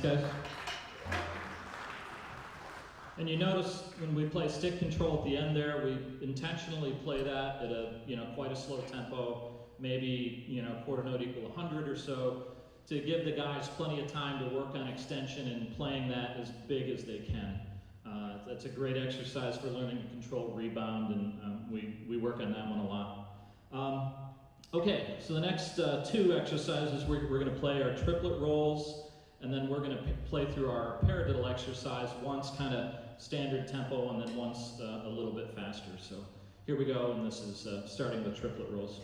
guys. And you notice when we play stick control at the end there, we intentionally play that at a, quite a slow tempo, maybe, quarter note equal 100 or so, to give the guys plenty of time to work on extension and playing that as big as they can. That's a great exercise for learning to control rebound, and we work on that one a lot. Okay, so the next two exercises, we're going to play our triplet rolls, and then we're going to play through our paradiddle exercise, once kind of standard tempo and then once a little bit faster. So here we go, and this is starting with triplet rolls.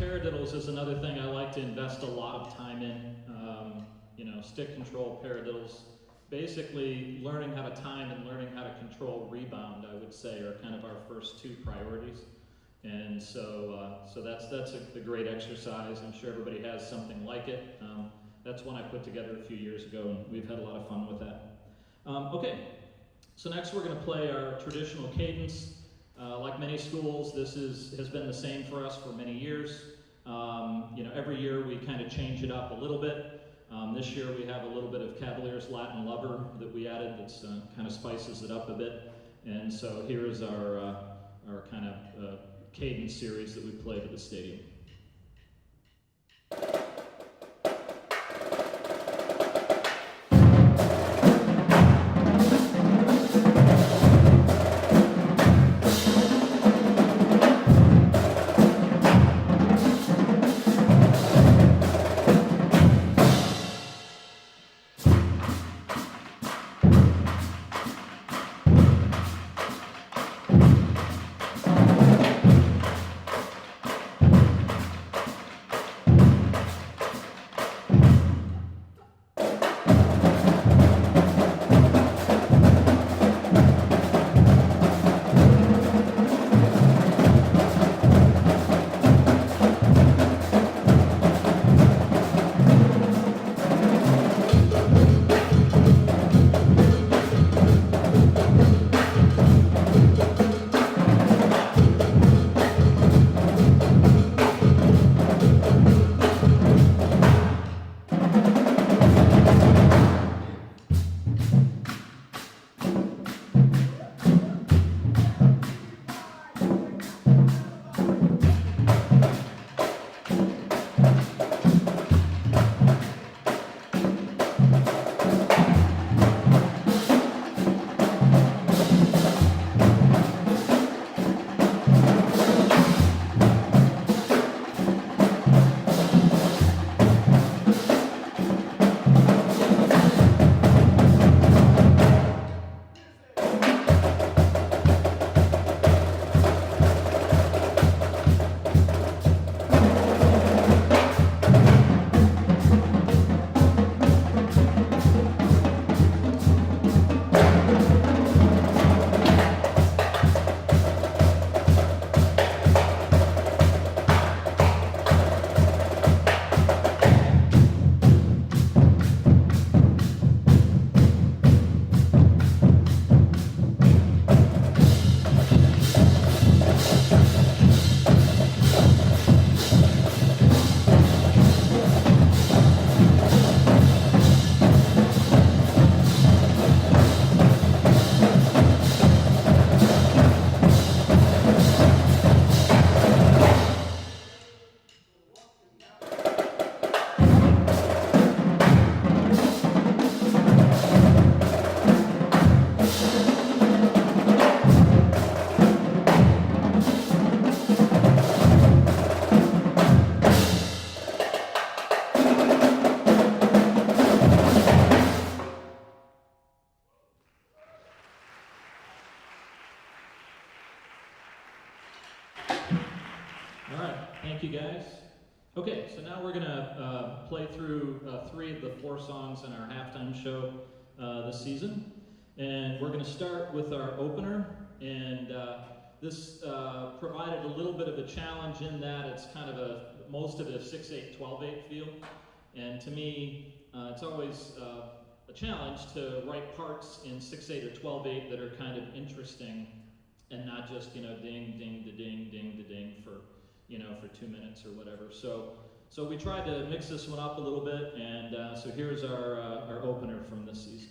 Paradiddles is another thing I like to invest a lot of time in. Stick control, paradiddles. Basically, learning how to time and learning how to control rebound, I would say, are kind of our first two priorities. And so that's a great exercise. I'm sure everybody has something like it. That's one I put together a few years ago, and we've had a lot of fun with that. Okay, so next we're going to play our traditional cadence. Like many schools, this has been the same for us for many years. Every year we kind of change it up a little bit. This year we have a little bit of Cavalier's Latin Lover that we added that's kind of spices it up a bit. And so here is our kind of cadence series that we played at the stadium. All right, thank you guys. Okay, so now we're gonna play through 3 of the 4 songs in our halftime show this season. And we're gonna start with our opener, and this provided a little bit of a challenge in that it's kind of most of it a 6/8, 12/8 feel. And to me, it's always a challenge to write parts in 6/8 or 12/8 that are kind of interesting and not just, ding, ding, da ding, ding, da ding for 2 minutes or whatever. So we tried to mix this one up a little bit, and so here's our opener from this season.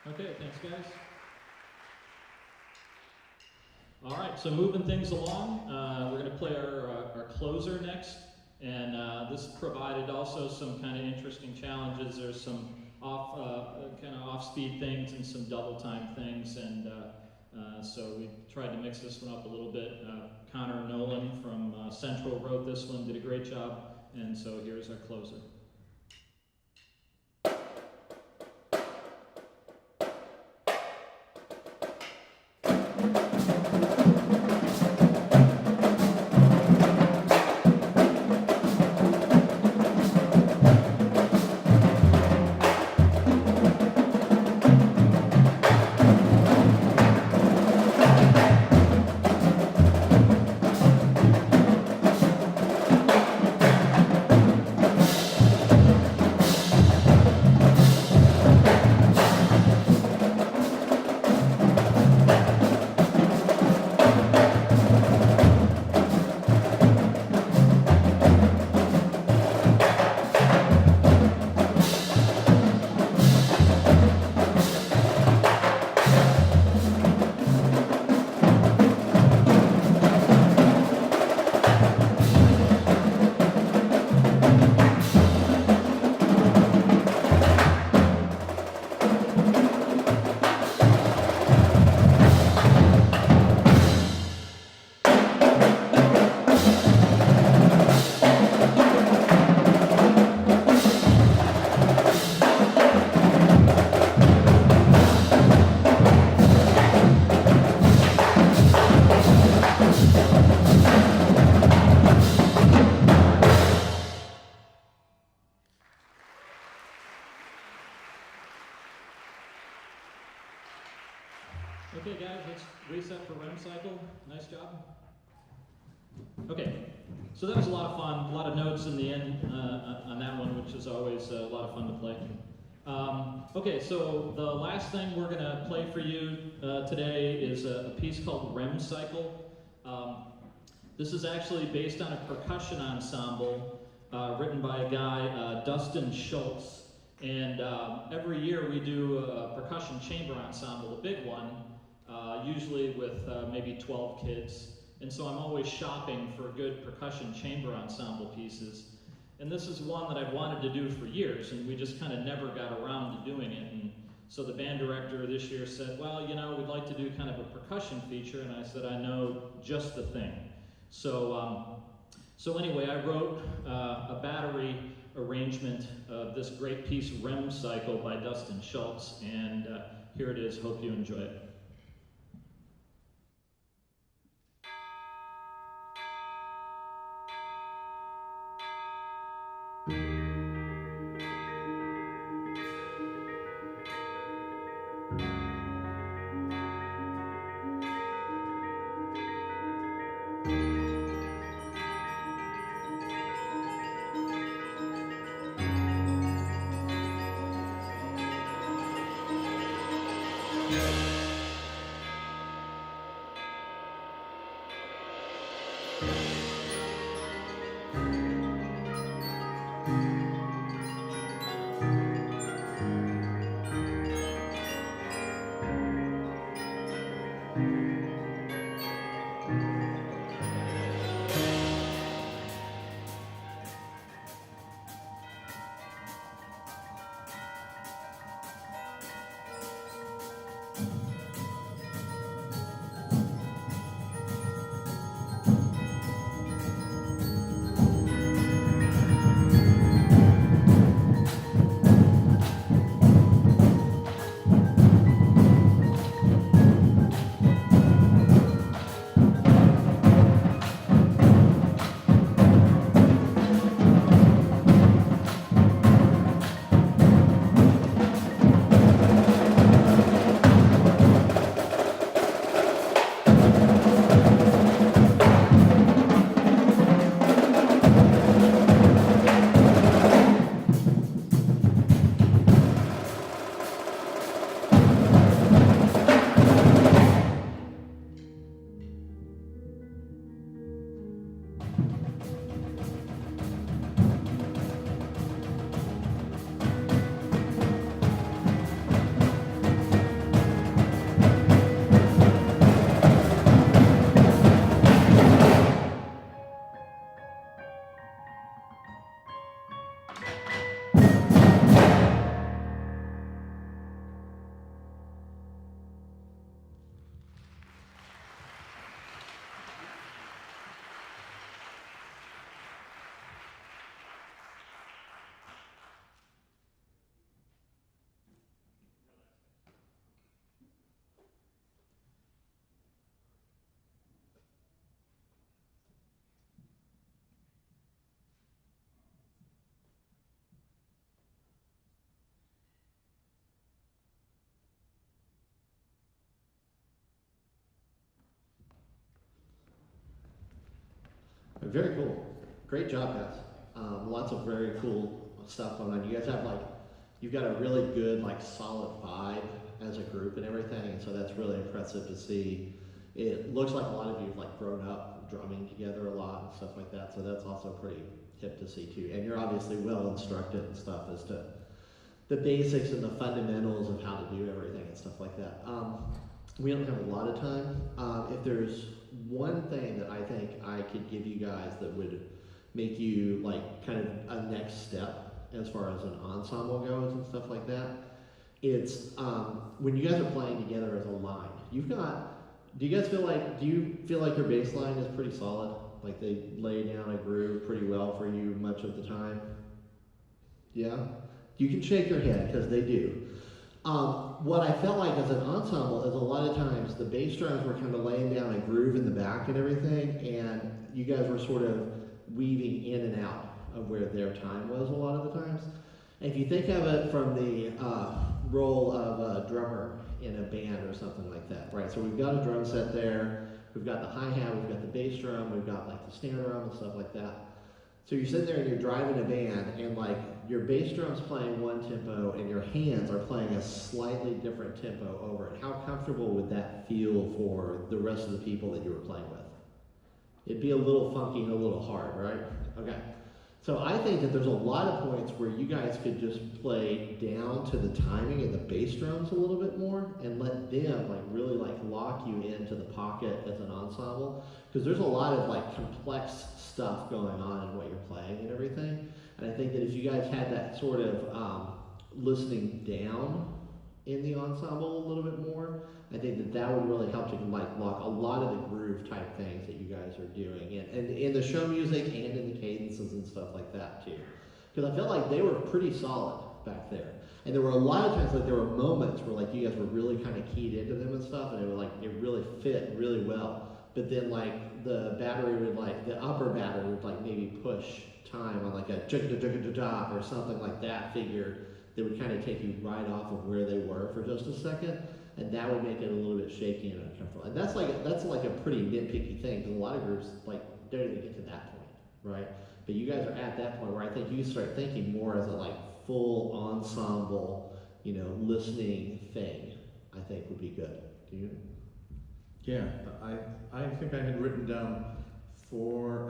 Okay, thanks guys. All right, so moving things along, we're going to play our closer next, and this provided also some kind of interesting challenges. There's some kind of off-speed things and some double time things, and so we tried to mix this one up a little bit. Connor Nolan from Central wrote this one, did a great job, and so here's our closer. Okay guys, let's reset for REM cycle. Nice job. Okay, so that was a lot of fun, a lot of notes in the end on that one, which is always a lot of fun to play. Okay, so the last thing we're gonna play for you today is a piece called REM cycle. This is actually based on a percussion ensemble written by a guy, Dustin Schultz. And every year we do a percussion chamber ensemble, a big one, usually with maybe 12 kids. And so I'm always shopping for good percussion chamber ensemble pieces. And this is one that I've wanted to do for years, and we just kind of never got around to doing it. And so the band director this year said, well, you know, we'd like to do kind of a percussion feature, and I said, I know just the thing. So anyway, I wrote a battery arrangement of this great piece, REM Cycle by Dustin Schultz, and here it is. Hope you enjoy it. Very cool. Great job, guys. Lots of very cool stuff going on. You guys have you've got a really good, solid vibe as a group and everything, and so that's really impressive to see. It looks like a lot of you have grown up drumming together a lot and stuff like that, so that's also pretty hip to see too. And you're obviously well instructed and stuff as to the basics and the fundamentals of how to do everything and stuff like that. We don't have a lot of time. If there's one thing that I think I could give you guys that would make you kind of a next step as far as an ensemble goes and stuff like that, it's when you guys are playing together as a line. Do you feel like your bass line is pretty solid? Like they lay down a groove pretty well for you much of the time? Yeah? You can shake your head because they do. What I felt like as an ensemble is a lot of times the bass drums were kind of laying down a groove in the back and everything, and you guys were sort of weaving in and out of where their time was a lot of the times. And if you think of it from the role of a drummer in a band or something like that, right? So we've got a drum set there, we've got the hi-hat, we've got the bass drum, we've got the snare drum and stuff like that. So you're sitting there and you're driving a band, and your bass drum's playing one tempo and your hands are playing a slightly different tempo over it. How comfortable would that feel for the rest of the people that you were playing with? It'd be a little funky and a little hard, right? Okay. So I think that there's a lot of points where you guys could just play down to the timing of the bass drums a little bit more and let them really lock you into the pocket as an ensemble, because there's a lot of complex stuff going on in what you're playing and everything. And I think that if you guys had that sort of listening down in the ensemble a little bit more. I think that that would really help to like lock a lot of the groove type things that you guys are doing, and in the show music and in the cadences and stuff like that too. Because I felt like they were pretty solid back there. And there were a lot of times, like there were moments where like you guys were really kind of keyed into them and stuff, and it was like it really fit really well. But then like the battery would like the upper battery would like maybe push time on like a da or something like that figure that would kind of take you right off of where they were for just a second, and that would make it a little bit shaky and uncomfortable. And that's like a pretty nitpicky thing because a lot of groups like don't even get to that point, right? But you guys are at that point where I think you start thinking more as a like full ensemble, you know, listening thing. I think would be good. Do you? Yeah, I think I had written down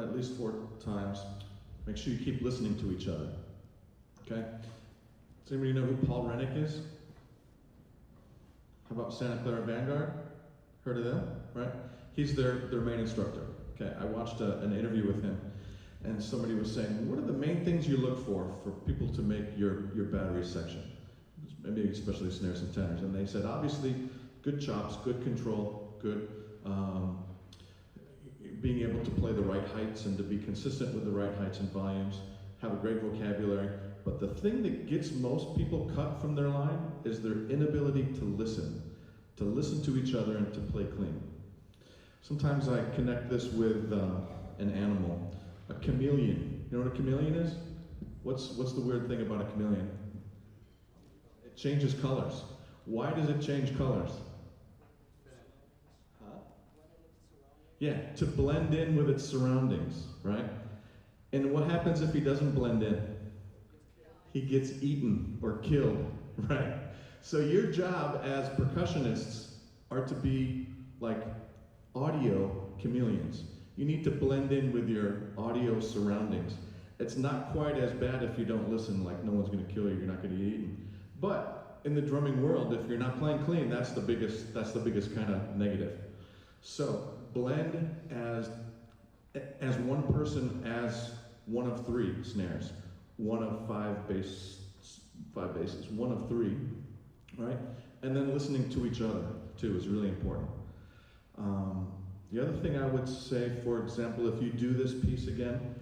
at least 4 times. Make sure you keep listening to each other. Okay. Does anybody know who Paul Rennick is? How about Santa Clara Vanguard? Heard of them? Right? He's their main instructor. Okay. I watched an interview with him. And somebody was saying, what are the main things you look for people to make your battery section? Maybe especially snares and tenors. And they said, obviously, good chops, good control, good being able to play the right heights and to be consistent with the right heights and volumes, have a great vocabulary. But the thing that gets most people cut from their line is their inability to listen to each other and to play clean. Sometimes I connect this with an animal. A chameleon. You know what a chameleon is? What's the weird thing about a chameleon? It changes colors. Why does it change colors? Huh? Yeah, to blend in with its surroundings, right? And what happens if he doesn't blend in? He gets eaten or killed, right? So your job as percussionists are to be like audio chameleons. You need to blend in with your audio surroundings. It's not quite as bad if you don't listen, like no one's gonna kill you, you're not gonna get eaten. But in the drumming world, if you're not playing clean, that's the biggest kind of negative. So blend as one person as one of 3 snares, one of 5 basses, 1 of 3, right? And then listening to each other too is really important. The other thing I would say, for example, if you do this piece again,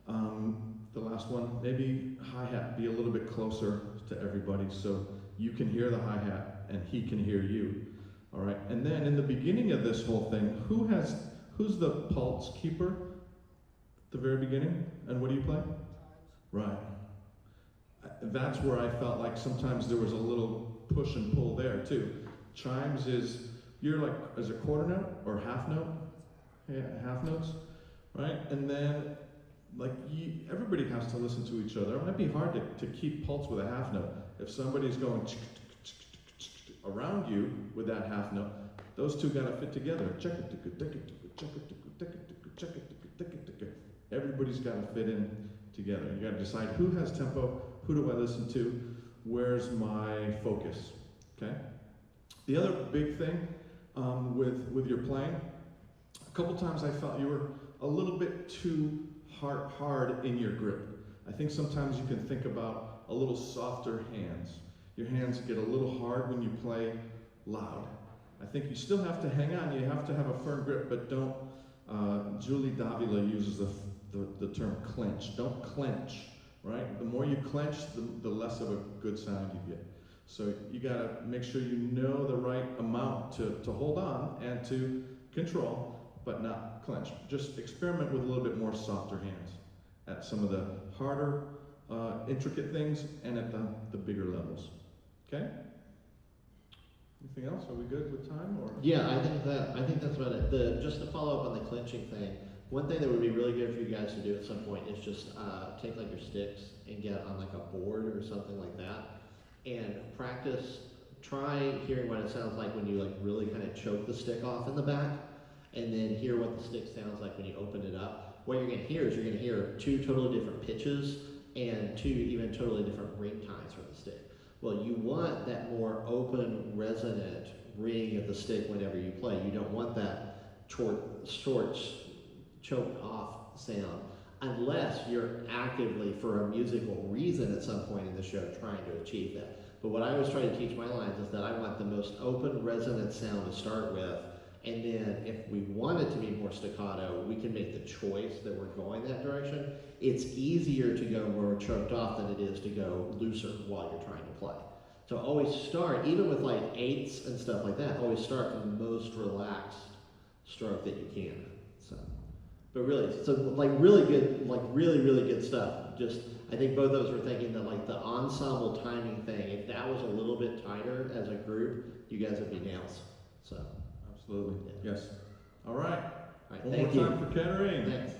the last one, maybe hi-hat, be a little bit closer to everybody so you can hear the hi-hat and he can hear you, all right? And then in the beginning of this whole thing, who's the pulse keeper at the very beginning? And what do you play? Right. That's where I felt like sometimes there was a little push and pull there too. Chimes is, you're like, as a quarter note or half note? Yeah, half notes, right? And then, like, everybody has to listen to each other. It might be hard to keep pulse with a half note. If somebody's going around you with that half note, those two gotta fit together. Everybody's gotta fit in together. You gotta decide who has tempo, who do I listen to, where's my focus, okay? The other big thing with your playing, a couple times I felt you were a little bit too hard in your grip. I think sometimes you can think about a little softer hands. Your hands get a little hard when you play loud. I think you still have to hang on, you have to have a firm grip, but don't, Julie Davila uses the term clench. Don't clench, right? The more you clench, the less of a good sound you get. So you gotta make sure you know the right amount to hold on and to control, but not clench. Just experiment with a little bit more softer hands at some of the harder, intricate things and at the bigger levels. Okay? Anything else? Are we good with time? Or Yeah, I think that's about it. Just to follow up on the clenching thing, one thing that would be really good for you guys to do at some point is just take like your sticks and get on like a board or something like that, and practice. Try hearing what it sounds like when you like really kind of choke the stick off in the back, and then hear what the stick sounds like when you open it up. What you're going to hear is you're going to hear 2 totally different pitches and 2 even totally different ring times for the stick. Well, you want that more open, resonant ring of the stick whenever you play. You don't want that short, choked off sound, unless you're actively, for a musical reason at some point in the show, trying to achieve that. But what I always try to teach my lines is that I want the most open resonant sound to start with, and then if we want it to be more staccato, we can make the choice that we're going that direction. It's easier to go more choked off than it is to go looser while you're trying to play. So always start, even with like eighths and stuff like that, always start from the most relaxed stroke that you can. So, but really, so like really good, like really good stuff. Just, I think both of us were thinking that like the ensemble timing thing, if that was a little bit tighter as a group, you guys would be nails. So. Absolutely. Yeah. Yes. All right. All right. One Thank more you. time for Kettering. Thanks.